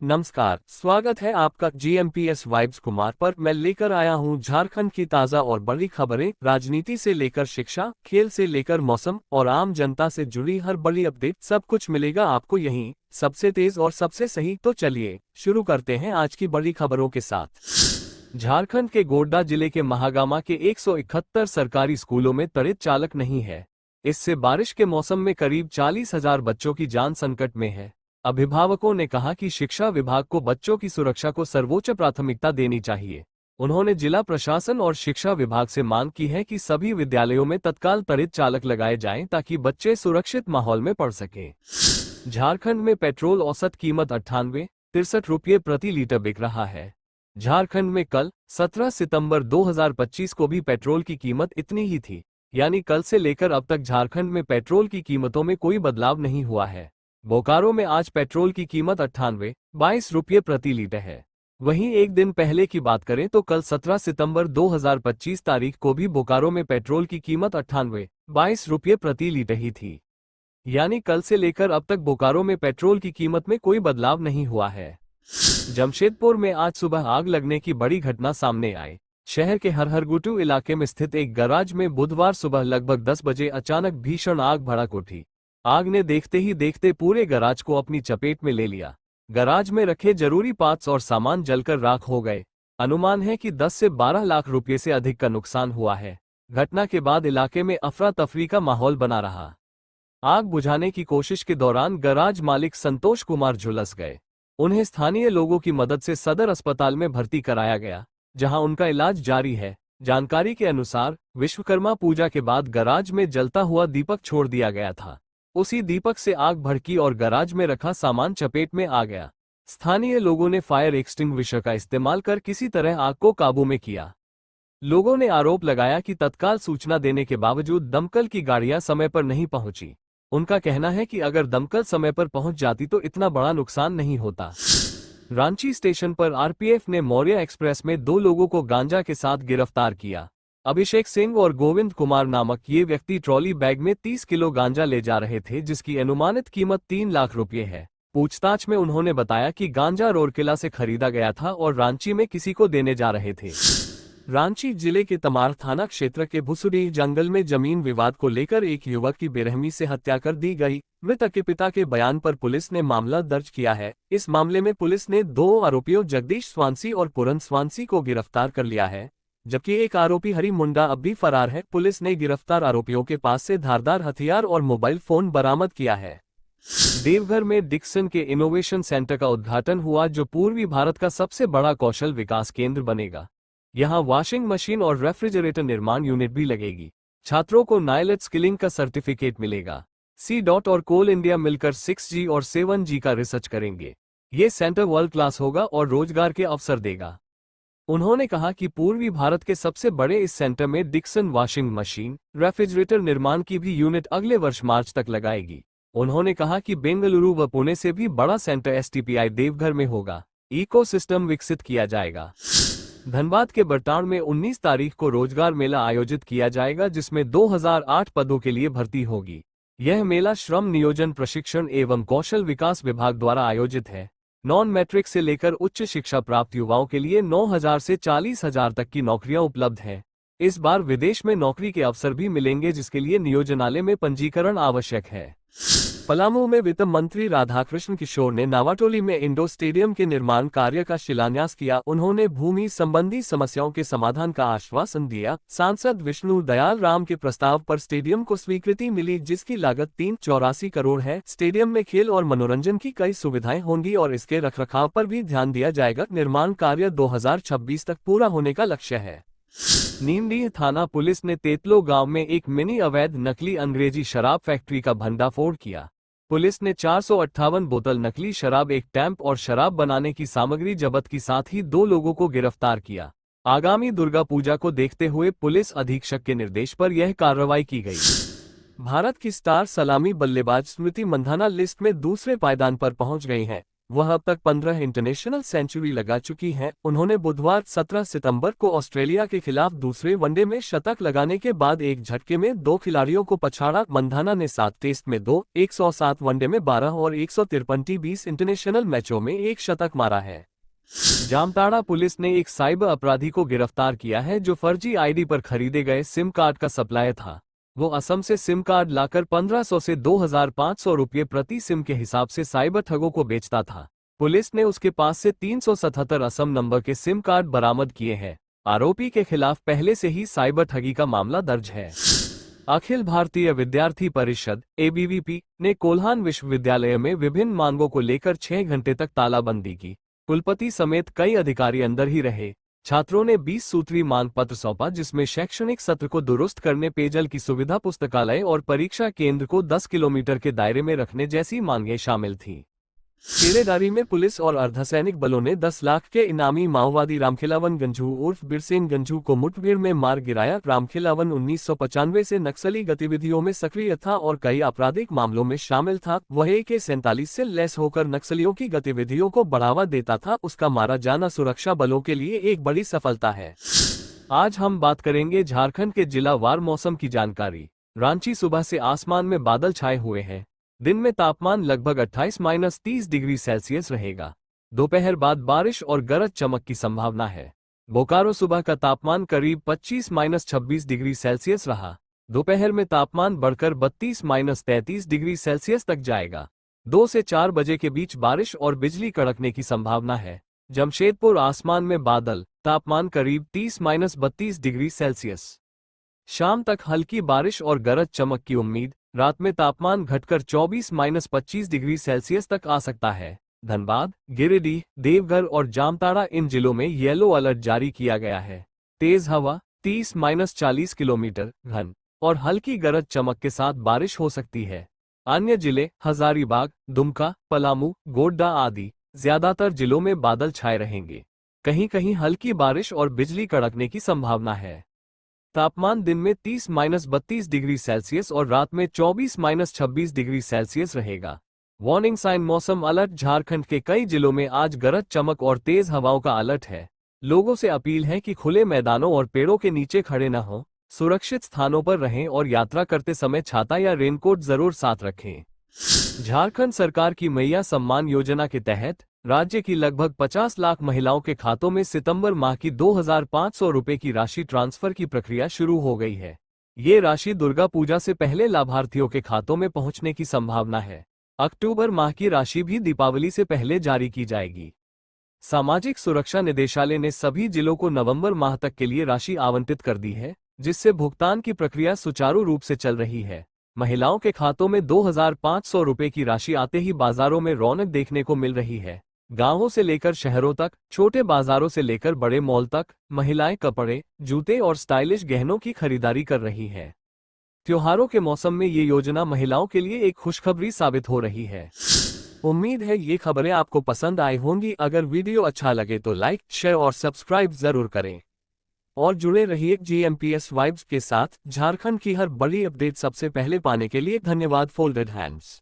नमस्कार, स्वागत है आपका जीएमपीएस वाइब्स कुमार पर। मैं लेकर आया हूं झारखंड की ताज़ा और बड़ी खबरें। राजनीति से लेकर शिक्षा, खेल से लेकर मौसम और आम जनता से जुड़ी हर बड़ी अपडेट, सब कुछ मिलेगा आपको यहीं, सबसे तेज और सबसे सही। तो चलिए शुरू करते हैं आज की बड़ी खबरों के साथ। झारखंड के गोड्डा जिले के महागामा के 171 सरकारी स्कूलों में त्वरित चालक नहीं है। इससे बारिश के मौसम में करीब 40,000 बच्चों की जान संकट में है। अभिभावकों ने कहा कि शिक्षा विभाग को बच्चों की सुरक्षा को सर्वोच्च प्राथमिकता देनी चाहिए। उन्होंने जिला प्रशासन और शिक्षा विभाग से मांग की है कि सभी विद्यालयों में तत्काल त्वरित चालक लगाए जाएं ताकि बच्चे सुरक्षित माहौल में पढ़ सकें। झारखंड में पेट्रोल औसत कीमत 98-63 रुपये प्रति लीटर बिक रहा है। झारखंड में कल 17 सितंबर 2025 को भी पेट्रोल की कीमत इतनी ही थी, यानी कल से लेकर अब तक झारखंड में पेट्रोल की कीमतों में कोई बदलाव नहीं हुआ है। बोकारो में आज पेट्रोल की कीमत 98-22 रुपये प्रति लीटर है। वहीं एक दिन पहले की बात करें तो कल 17 सितंबर 2025 तारीख को भी बोकारो में पेट्रोल की कीमत 98-22 रुपये प्रति लीटर ही थी। यानी कल से लेकर अब तक बोकारो में पेट्रोल की कीमत में कोई बदलाव नहीं हुआ है। जमशेदपुर में आज सुबह आग लगने की बड़ी घटना सामने आई। शहर के हरहरगुटू इलाके में स्थित एक गैराज में बुधवार सुबह लगभग 10 बजे अचानक भीषण आग भड़क उठी। आग ने देखते ही देखते पूरे गैराज को अपनी चपेट में ले लिया। गैराज में रखे जरूरी पार्ट्स और सामान जलकर राख हो गए। अनुमान है कि 10 से 12 लाख रुपये से अधिक का नुकसान हुआ है। घटना के बाद इलाके में अफरा तफरी का माहौल बना रहा। आग बुझाने की कोशिश के दौरान गैराज मालिक संतोष कुमार झुलस गए। उन्हें स्थानीय लोगों की मदद से सदर अस्पताल में भर्ती कराया गया, जहां उनका इलाज जारी है। जानकारी के अनुसार विश्वकर्मा पूजा के बाद गैराज में जलता हुआ दीपक छोड़ दिया गया था। उसी दीपक से आग भड़की और गैराज में रखा सामान चपेट में आ गया। स्थानीय लोगों ने फायर एक्सटिंग्विशर का इस्तेमाल कर किसी तरह आग को काबू में किया। लोगों ने आरोप लगाया कि तत्काल सूचना देने के बावजूद दमकल की गाड़ियां समय पर नहीं पहुंची। उनका कहना है कि अगर दमकल समय पर पहुंच जाती तो इतना बड़ा नुकसान नहीं होता। रांची स्टेशन पर आरपीएफ ने मौर्य एक्सप्रेस में 2 लोगों को गांजा के साथ गिरफ्तार किया। अभिषेक सिंह और गोविंद कुमार नामक ये व्यक्ति ट्रॉली बैग में 30 किलो गांजा ले जा रहे थे, जिसकी अनुमानित कीमत 3 लाख रुपये है। पूछताछ में उन्होंने बताया कि गांजा रोरकेला से खरीदा गया था और रांची में किसी को देने जा रहे थे। रांची जिले के तमार थाना क्षेत्र के भुसुडी जंगल में जमीन विवाद को लेकर एक युवक की बेरहमी से हत्या कर दी गई। मृतक के पिता के बयान पर पुलिस ने मामला दर्ज किया है। इस मामले में पुलिस ने 2 आरोपियों जगदीश स्वांसी और पूरन स्वांसी को गिरफ्तार कर लिया है, जबकि एक आरोपी हरी मुंडा अब भी फरार है। पुलिस ने गिरफ्तार आरोपियों के पास से धारदार हथियार और मोबाइल फोन बरामद किया है। देवघर में डिक्सन के इनोवेशन सेंटर का उद्घाटन हुआ, जो पूर्वी भारत का सबसे बड़ा कौशल विकास केंद्र बनेगा। यहां वॉशिंग मशीन और रेफ्रिजरेटर निर्माण यूनिट भी लगेगी। छात्रों को नाइलेट स्किलिंग का सर्टिफिकेट मिलेगा। C-DOT और कोल इंडिया मिलकर 6G और 7G का रिसर्च करेंगे। ये सेंटर वर्ल्ड क्लास होगा और रोजगार के अवसर देगा। उन्होंने कहा कि पूर्वी भारत के सबसे बड़े इस सेंटर में डिक्सन वॉशिंग मशीन, रेफ्रिजरेटर निर्माण की भी यूनिट अगले वर्ष मार्च तक लगाएगी। उन्होंने कहा कि बेंगलुरु व पुणे से भी बड़ा सेंटर STPI देवघर में होगा। इकोसिस्टम विकसित किया जाएगा। धनबाद के बरटाण में 19 तारीख को रोजगार मेला आयोजित किया जाएगा, जिसमें 2008 पदों के लिए भर्ती होगी। यह मेला श्रम नियोजन प्रशिक्षण एवं कौशल विकास विभाग द्वारा आयोजित है। नॉन मैट्रिक से लेकर उच्च शिक्षा प्राप्त युवाओं के लिए 9,000 से 40,000 तक की नौकरियां उपलब्ध हैं। इस बार विदेश में नौकरी के अवसर भी मिलेंगे, जिसके लिए नियोजनालय में पंजीकरण आवश्यक है। पलामू में वित्त मंत्री राधाकृष्ण किशोर ने नावाटोली में इंडोर स्टेडियम के निर्माण कार्य का शिलान्यास किया। उन्होंने भूमि संबंधी समस्याओं के समाधान का आश्वासन दिया। सांसद विष्णु दयाल राम के प्रस्ताव पर स्टेडियम को स्वीकृति मिली, जिसकी लागत 384 करोड़ है। स्टेडियम में खेल और मनोरंजन की कई सुविधाएं होंगी और इसके रखरखाव पर भी ध्यान दिया जाएगा। निर्माण कार्य 2026 तक पूरा होने का लक्ष्य है। नीमडीह थाना पुलिस ने तेतलो गांव में एक मिनी अवैध नकली अंग्रेजी शराब फैक्ट्री का भंडाफोड़ किया। पुलिस ने 458 बोतल नकली शराब, एक टैंप और शराब बनाने की सामग्री जब्त की, साथ ही 2 लोगों को गिरफ्तार किया। आगामी दुर्गा पूजा को देखते हुए पुलिस अधीक्षक के निर्देश पर यह कार्रवाई की गई। भारत की स्टार सलामी बल्लेबाज स्मृति मंधाना लिस्ट में दूसरे पायदान पर पहुंच गई हैं। वह अब तक 15 इंटरनेशनल सेंचुरी लगा चुकी हैं। उन्होंने बुधवार 17 सितंबर को ऑस्ट्रेलिया के खिलाफ दूसरे वनडे में शतक लगाने के बाद एक झटके में 2 खिलाड़ियों को पछाड़ा। मंधाना ने 7 टेस्ट में 2, 107 वनडे में 12 और 153 T20 इंटरनेशनल मैचों में 1 शतक मारा है। जामताड़ा पुलिस ने एक साइबर अपराधी को गिरफ्तार किया है जो फर्जी आईडी पर खरीदे गए सिम कार्ड का सप्लायर था। वो असम से सिम कार्ड लाकर 1500 से 2500 रुपये प्रति सिम के हिसाब से साइबर ठगों को बेचता था। पुलिस ने उसके पास से 377 असम नंबर के सिम कार्ड बरामद किए हैं। आरोपी के खिलाफ पहले से ही साइबर ठगी का मामला दर्ज है। अखिल भारतीय विद्यार्थी परिषद (ABVP) ने कोल्हान विश्वविद्यालय में विभिन्न मांगों को लेकर 6 घंटे तक तालाबंदी की। कुलपति समेत कई अधिकारी अंदर ही रहे। छात्रों ने 20 सूत्री मांग पत्र सौंपा, जिसमें शैक्षणिक सत्र को दुरुस्त करने, पेयजल की सुविधा, पुस्तकालय और परीक्षा केंद्र को 10 किलोमीटर के दायरे में रखने जैसी मांगें शामिल थीं। केरेडारी में पुलिस और अर्धसैनिक बलों ने 10 लाख के इनामी माओवादी रामखेलावन गंझू उर्फ बिरसेन गंझू को मुठभेड़ में मार गिराया। रामखेलावन 1995 से नक्सली गतिविधियों में सक्रिय था और कई आपराधिक मामलों में शामिल था। वह AK-47 से लैस होकर नक्सलियों की गतिविधियों को बढ़ावा देता था। उसका मारा जाना सुरक्षा बलों के लिए एक बड़ी सफलता है। आज हम बात करेंगे झारखंड के जिलावार मौसम की जानकारी। रांची सुबह से आसमान में बादल छाए हुए हैं। दिन में तापमान लगभग 28-30 डिग्री सेल्सियस रहेगा। दोपहर बाद बारिश और गरज चमक की संभावना है। बोकारो सुबह का तापमान करीब 25-26 डिग्री सेल्सियस रहा। दोपहर में तापमान बढ़कर 32-33 डिग्री सेल्सियस तक जाएगा। 2 से 4 बजे के बीच बारिश और बिजली कड़कने की संभावना है। जमशेदपुर आसमान में बादल, तापमान करीब 30-32 डिग्री सेल्सियस। शाम तक हल्की बारिश और गरज चमक की उम्मीद। रात में तापमान घटकर 24-25 डिग्री सेल्सियस तक आ सकता है। धनबाद, गिरिडीह, देवघर और जामताड़ा इन जिलों में येलो अलर्ट जारी किया गया है। तेज हवा 30-40 किलोमीटर घन और हल्की गरज चमक के साथ बारिश हो सकती है। अन्य जिले हजारीबाग, दुमका, पलामू, गोड्डा आदि ज्यादातर जिलों में बादल छाए रहेंगे। कहीं कहीं हल्की बारिश और बिजली कड़कने की संभावना है। तापमान दिन में 30-32 डिग्री सेल्सियस और रात में 24-26 डिग्री सेल्सियस रहेगा। वार्निंग साइन मौसम अलर्ट। झारखंड के कई जिलों में आज गरज चमक और तेज हवाओं का अलर्ट है। लोगों से अपील है कि खुले मैदानों और पेड़ों के नीचे खड़े न हों, सुरक्षित स्थानों पर रहें और यात्रा करते समय छाता या रेनकोट जरूर साथ रखें। झारखंड सरकार की मैया सम्मान योजना के तहत राज्य की लगभग 50 लाख महिलाओं के खातों में सितंबर माह की 2500 रुपए की राशि ट्रांसफर की प्रक्रिया शुरू हो गई है। ये राशि दुर्गा पूजा से पहले लाभार्थियों के खातों में पहुंचने की संभावना है। अक्टूबर माह की राशि भी दीपावली से पहले जारी की जाएगी। सामाजिक सुरक्षा निदेशालय ने सभी जिलों को नवंबर माह तक के लिए राशि आवंटित कर दी है, जिससे भुगतान की प्रक्रिया सुचारू रूप से चल रही है। महिलाओं के खातों में 2500 रुपए की राशि आते ही बाजारों में रौनक देखने को मिल रही है। गांवों से लेकर शहरों तक, छोटे बाजारों से लेकर बड़े मॉल तक महिलाएं कपड़े, जूते और स्टाइलिश गहनों की खरीदारी कर रही हैं। त्योहारों के मौसम में ये योजना महिलाओं के लिए एक खुशखबरी साबित हो रही है। उम्मीद है ये खबरें आपको पसंद आई होंगी। अगर वीडियो अच्छा लगे तो लाइक, शेयर और सब्सक्राइब जरूर करें और जुड़े रहिए GMPS वाइब्स के साथ। झारखंड की हर बड़ी अपडेट सबसे पहले पाने के लिए धन्यवाद। Folded hands.